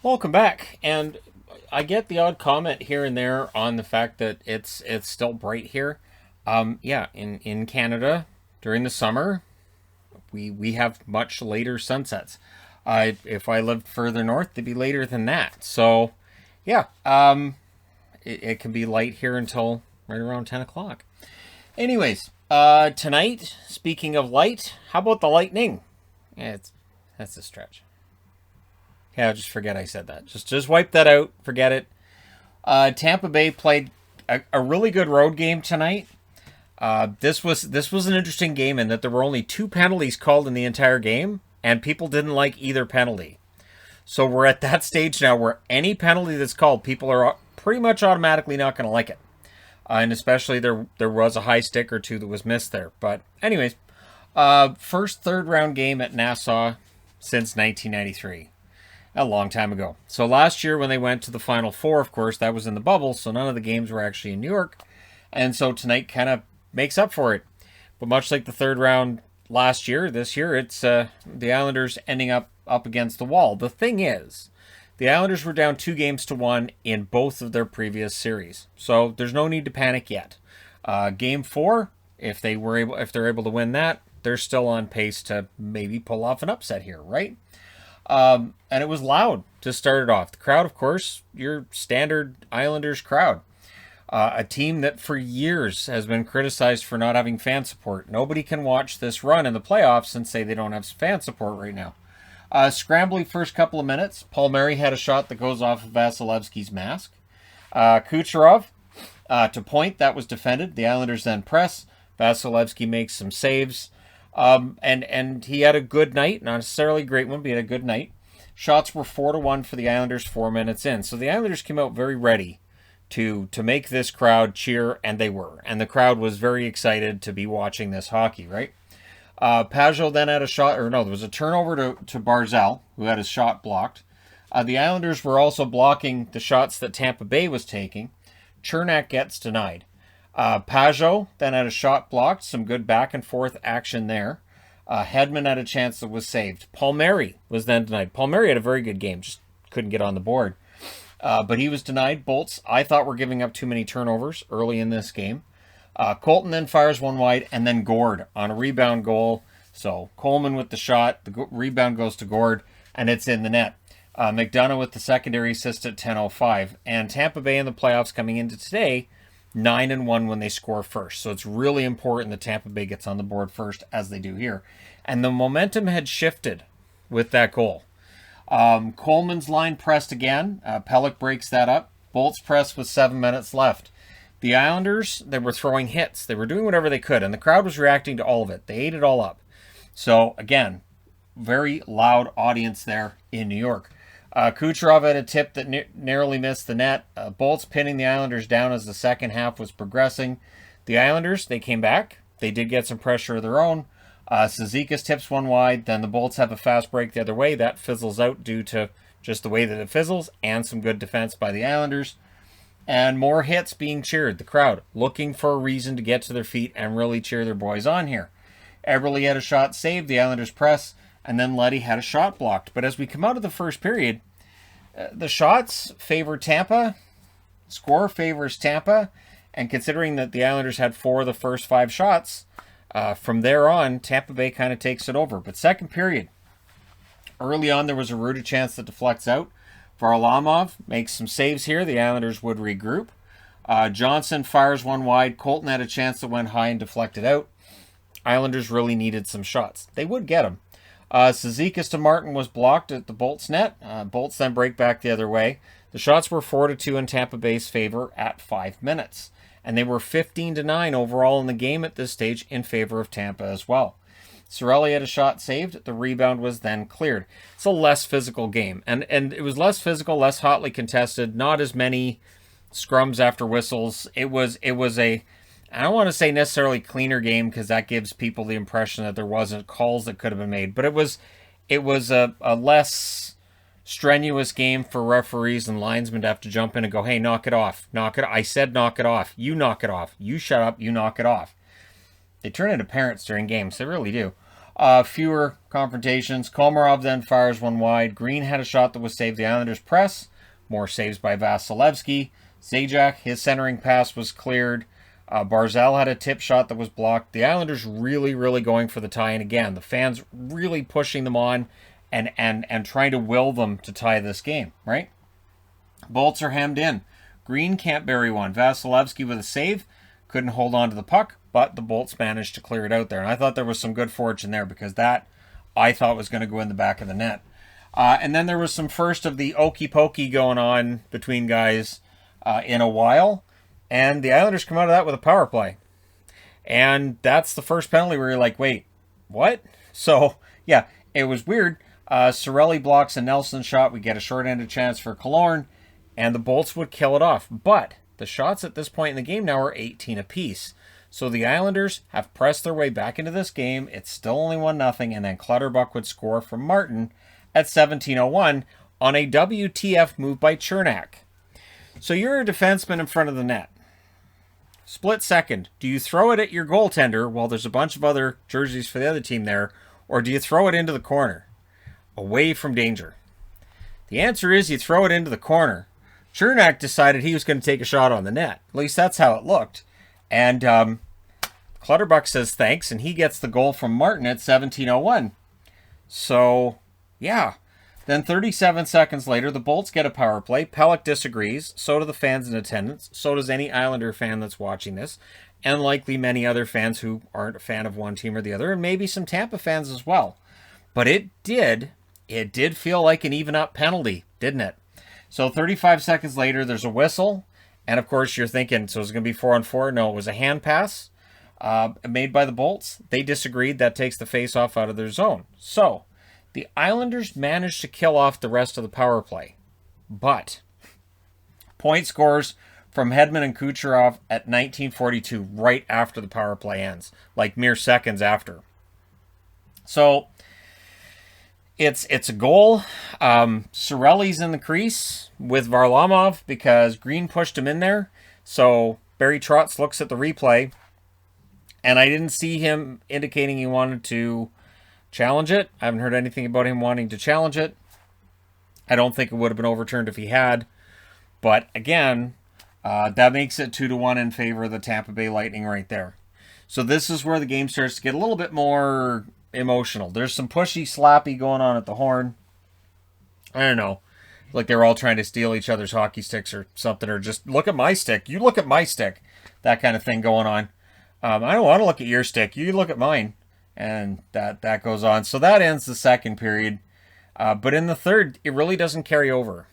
Welcome back, and I get the odd comment here and there on the fact that it's still bright here. Yeah, in Canada during the summer, we have much later sunsets. If I lived further north, they'd be later than that. So, yeah, it can be light here until right around 10 o'clock. Anyways, tonight, speaking of light, how about the lightning? Yeah, that's a stretch. Yeah, just forget I said that. Just wipe that out. Forget it. Tampa Bay played a really good road game tonight. This was an interesting game in that there were only two penalties called in the entire game, and people didn't like either penalty. So we're at that stage now where any penalty that's called, people are pretty much automatically not going to like it. And especially there was a high stick or two that was missed there. But anyways, first third round game at Nassau since 1993. A long time ago. So last year when they went to the Final Four, of course, that was in the bubble, so none of the games were actually in New York. And so tonight kind of makes up for it. But much like the third round last year, this year it's the Islanders ending up against the wall. The thing is, the Islanders were down 2-1 in both of their previous series. So there's no need to panic yet. Game 4, if they're able to win that, they're still on pace to maybe pull off an upset here, right? And it was loud to start it off. The crowd, of course, your standard Islanders crowd. A team that for years has been criticized for not having fan support. Nobody can watch this run in the playoffs and say they don't have fan support right now. Scrambly first couple of minutes. Palmieri had a shot that goes off of Vasilevsky's mask. Kucherov to point. That was defended. The Islanders then press. Vasilevsky makes some saves. And he had a good night, not necessarily a great one, but he had a good night. Shots were 4-1 for the Islanders 4 minutes in. So the Islanders came out very ready to make this crowd cheer, and they were. And the crowd was very excited to be watching this hockey, right? Pajot then had a shot, or no, there was a turnover to Barzal, who had his shot blocked. The Islanders were also blocking the shots that Tampa Bay was taking. Chernak gets denied. Pajot then had a shot blocked. Some good back and forth action there. Hedman had a chance that was saved. Palmieri was then denied. Palmieri had a very good game, just couldn't get on the board. But he was denied. Bolts, I thought, were giving up too many turnovers early in this game. Colton then fires one wide, and then Gord on a rebound goal. So Coleman with the shot, the rebound goes to Gord, and it's in the net. McDonough with the secondary assist at 10:05. And Tampa Bay in the playoffs coming into today, 9-1 when they score first. So it's really important that Tampa Bay gets on the board first, as they do here. And the momentum had shifted with that goal. Coleman's line pressed again. Pelech breaks that up. Bolts press with 7 minutes left. The Islanders, they were throwing hits. They were doing whatever they could, and the crowd was reacting to all of it. They ate it all up. So, again, very loud audience there in New York. Kucherov had a tip that narrowly missed the net. Bolts pinning the Islanders down as the second half was progressing. The Islanders, they came back. They did get some pressure of their own. Cizikas tips one wide. Then the Bolts have a fast break the other way. That fizzles out due to just the way that it fizzles and some good defense by the Islanders. And more hits being cheered. The crowd looking for a reason to get to their feet and really cheer their boys on here. Eberle had a shot saved. The Islanders press. And then Leddy had a shot blocked. But as we come out of the first period, the shots favor Tampa. Score favors Tampa. And considering that the Islanders had 4 of the first 5 shots, from there on, Tampa Bay kind of takes it over. But second period, early on, there was a rooted chance that deflects out. Varlamov makes some saves here. The Islanders would regroup. Johnson fires one wide. Colton had a chance that went high and deflected out. Islanders really needed some shots. They would get them. Cizikas to Martin was blocked at the Bolts net. Bolts then break back the other way. The shots were 4-2 in Tampa Bay's favor at 5 minutes. And they were 15-9 overall in the game at this stage in favor of Tampa as well. Cirelli had a shot saved. The rebound was then cleared. It's a less physical game. And it was less physical, less hotly contested, not as many scrums after whistles. It was a, I don't want to say necessarily cleaner game because that gives people the impression that there wasn't calls that could have been made. But it was a less strenuous game for referees and linesmen to have to jump in and go, hey, knock it off. Knock it. I said knock it off. You knock it off. You shut up. You knock it off. They turn into parents during games. They really do. Fewer confrontations. Komarov then fires one wide. Green had a shot that was saved. The Islanders press. More saves by Vasilevsky. Zajac, his centering pass was cleared. Barzal had a tip shot that was blocked. The Islanders really, really going for the tie. And again, the fans really pushing them on and trying to will them to tie this game, right? Bolts are hemmed in. Green can't bury one. Vasilevsky with a save. Couldn't hold on to the puck, but the Bolts managed to clear it out there. And I thought there was some good fortune there because that, I thought, was going to go in the back of the net. And then there was some first of the okey pokey going on between guys in a while. And the Islanders come out of that with a power play. And that's the first penalty where you're like, wait, what? So, yeah, it was weird. Cirelli blocks a Nelson shot. We get a short-handed chance for Killorn. And the Bolts would kill it off. But the shots at this point in the game now are 18 apiece. So the Islanders have pressed their way back into this game. It's still only 1-0. And then Clutterbuck would score from Martin at 17:01 on a WTF move by Chernak. So you're a defenseman in front of the net. Split second. Do you throw it at your goaltender while there's a bunch of other jerseys for the other team there? Or do you throw it into the corner? Away from danger. The answer is you throw it into the corner. Chernak decided he was going to take a shot on the net. At least that's how it looked. And Clutterbuck says thanks, and he gets the goal from Martin at 17:01. So, yeah. Then 37 seconds later, the Bolts get a power play. Pelech disagrees. So do the fans in attendance. So does any Islander fan that's watching this. And likely many other fans who aren't a fan of one team or the other. And maybe some Tampa fans as well. But it did feel like an even-up penalty, didn't it? So 35 seconds later, there's a whistle. And, of course, you're thinking, so it's going to be 4-on-4? No, it was a hand pass made by the Bolts. They disagreed. That takes the face-off out of their zone. So the Islanders managed to kill off the rest of the power play. But point scores from Hedman and Kucherov at 19:42, right after the power play ends, like mere seconds after. So it's a goal. Cirelli's in the crease with Varlamov because Green pushed him in there. So Barry Trotz looks at the replay, and I didn't see him indicating he wanted to challenge it. I haven't heard anything about him wanting to challenge it. I don't think it would have been overturned if he had. But again, that makes it 2-1 in favor of the Tampa Bay Lightning right there. So this is where the game starts to get a little bit more emotional. There's some pushy, slappy going on at the horn. I don't know. Like they're all trying to steal each other's hockey sticks or something. Or just look at my stick. You look at my stick. That kind of thing going on. I don't want to look at your stick. You look at mine. And that goes on. So that ends the second period. But in the third, it really doesn't carry over.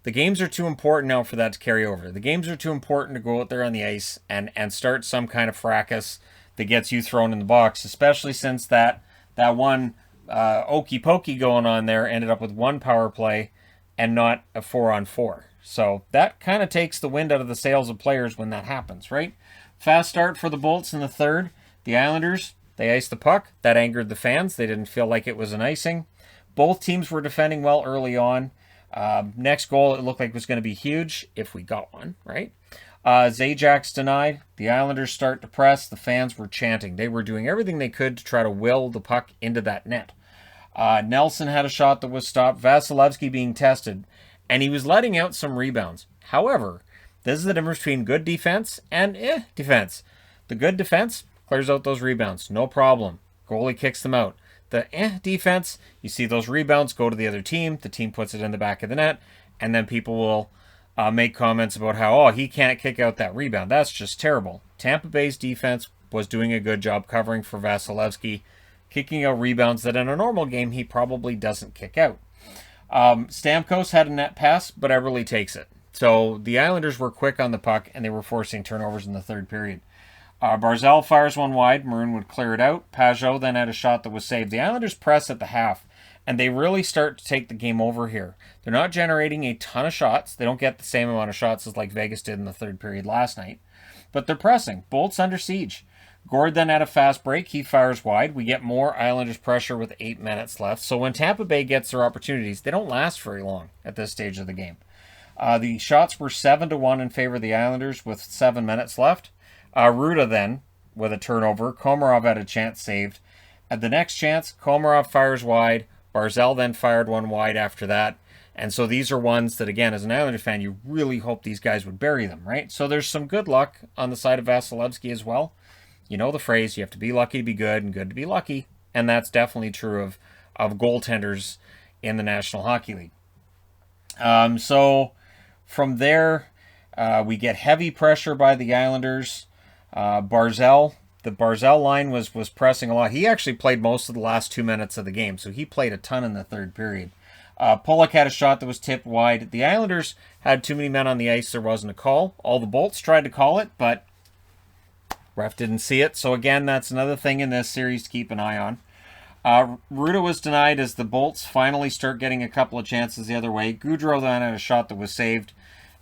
The games are too important now for that to carry over. The games are too important to go out there on the ice and start some kind of fracas that gets you thrown in the box, especially since that one okey pokey going on there ended up with one power play and not a 4-on-4. So that kind of takes the wind out of the sails of players when that happens, right? Fast start for the Bolts in the third. The Islanders, they iced the puck. That angered the fans. They didn't feel like it was an icing. Both teams were defending well early on. Next goal, it looked like it was going to be huge if we got one, right? Zajac's denied. The Islanders start to press. The fans were chanting. They were doing everything they could to try to will the puck into that net. Nelson had a shot that was stopped. Vasilevsky being tested. And he was letting out some rebounds. However, this is the difference between good defense and defense. The good defense clears out those rebounds. No problem. Goalie kicks them out. The defense, you see those rebounds go to the other team. The team puts it in the back of the net. And then people will make comments about how, he can't kick out that rebound. That's just terrible. Tampa Bay's defense was doing a good job covering for Vasilevsky, kicking out rebounds that in a normal game he probably doesn't kick out. Stamkos had a net pass, but Everly takes it. So the Islanders were quick on the puck, and they were forcing turnovers in the third period. Barzal fires one wide. Maroon would clear it out. Pajot then had a shot that was saved. The Islanders press at the half, and they really start to take the game over here. They're not generating a ton of shots. They don't get the same amount of shots as like Vegas did in the third period last night. But they're pressing. Bolts under siege. Gord then had a fast break. He fires wide. We get more Islanders pressure with 8 minutes left. So when Tampa Bay gets their opportunities, they don't last very long at this stage of the game. The shots were 7-1 in favor of the Islanders with 7 minutes left. Ruda then with a turnover. Komarov had a chance saved. At the next chance, Komarov fires wide. Barzal then fired one wide after that. And so these are ones that, again, as an Islanders fan, you really hope these guys would bury them, right? So there's some good luck on the side of Vasilevsky as well. You know the phrase, you have to be lucky to be good and good to be lucky. And that's definitely true of goaltenders in the National Hockey League. So from there, we get heavy pressure by the Islanders. Barzal, the Barzal line was pressing a lot. He actually played most of the last 2 minutes of the game, so he played a ton in the third period. Pollock had a shot that was tipped wide. The Islanders had too many men on the ice. There wasn't a call. All the Bolts tried to call it, but ref didn't see it. So again, that's another thing in this series to keep an eye on. Ruda was denied as the Bolts finally start getting a couple of chances the other way. Goudreau then had a shot that was saved.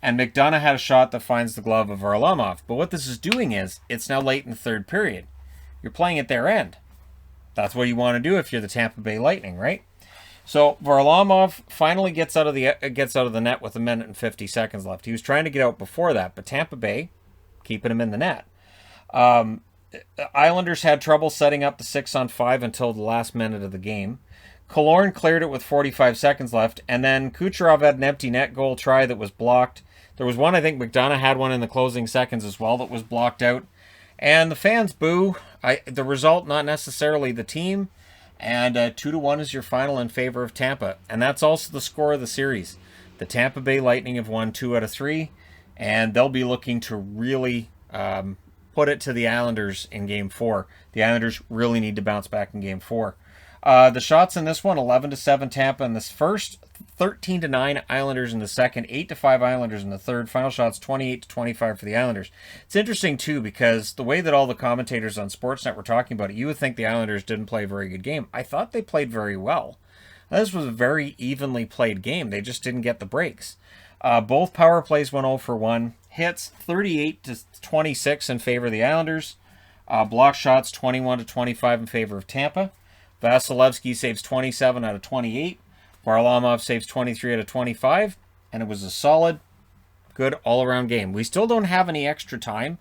And McDonough had a shot that finds the glove of Varlamov. But what this is doing is, it's now late in the third period. You're playing at their end. That's what you want to do if you're the Tampa Bay Lightning, right? So Varlamov finally gets out of the net with 1:50 left. He was trying to get out before that, but Tampa Bay keeping him in the net. Islanders had trouble setting up the 6-on-5 until the last minute of the game. Killorn cleared it with 45 seconds left, and then Kucherov had an empty net goal try that was blocked. There was one, I think McDonough had one in the closing seconds as well that was blocked out. And the fans boo. The result, not necessarily the team. And 2-1 is your final in favor of Tampa. And that's also the score of the series. The Tampa Bay Lightning have won 2 out of 3. And they'll be looking to really put it to the Islanders in Game 4. The Islanders really need to bounce back in Game 4. The shots in this one, 11-7 Tampa in this first, 13-9 Islanders in the second, 8-5 Islanders in the third. Final shots, 28-25 for the Islanders. It's interesting, too, because the way that all the commentators on Sportsnet were talking about it, you would think the Islanders didn't play a very good game. I thought they played very well. This was a very evenly played game. They just didn't get the breaks. Both power plays went 0 for 1. Hits, 38-26 in favor of the Islanders. Block shots, 21-25 in favor of Tampa. Vasilevsky saves 27 out of 28. Varlamov saves 23 out of 25. And it was a solid, good all-around game. We still don't have any extra time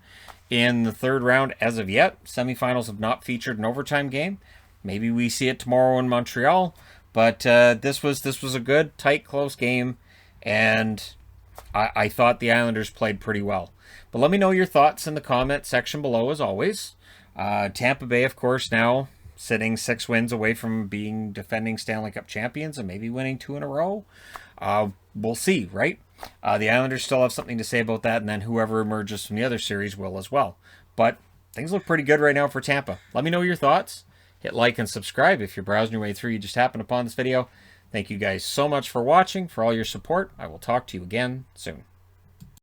in the third round as of yet. Semifinals have not featured an overtime game. Maybe we see it tomorrow in Montreal. But this was a good, tight, close game. And I thought the Islanders played pretty well. But let me know your thoughts in the comment section below, as always. Tampa Bay, of course, now sitting 6 wins away from being defending Stanley Cup champions and maybe winning 2 in a row. We'll see, right? The Islanders still have something to say about that, and then whoever emerges from the other series will as well. But things look pretty good right now for Tampa. Let me know your thoughts. Hit like and subscribe if you're browsing your way through. You just happened upon this video. Thank you guys so much for watching, for all your support. I will talk to you again soon.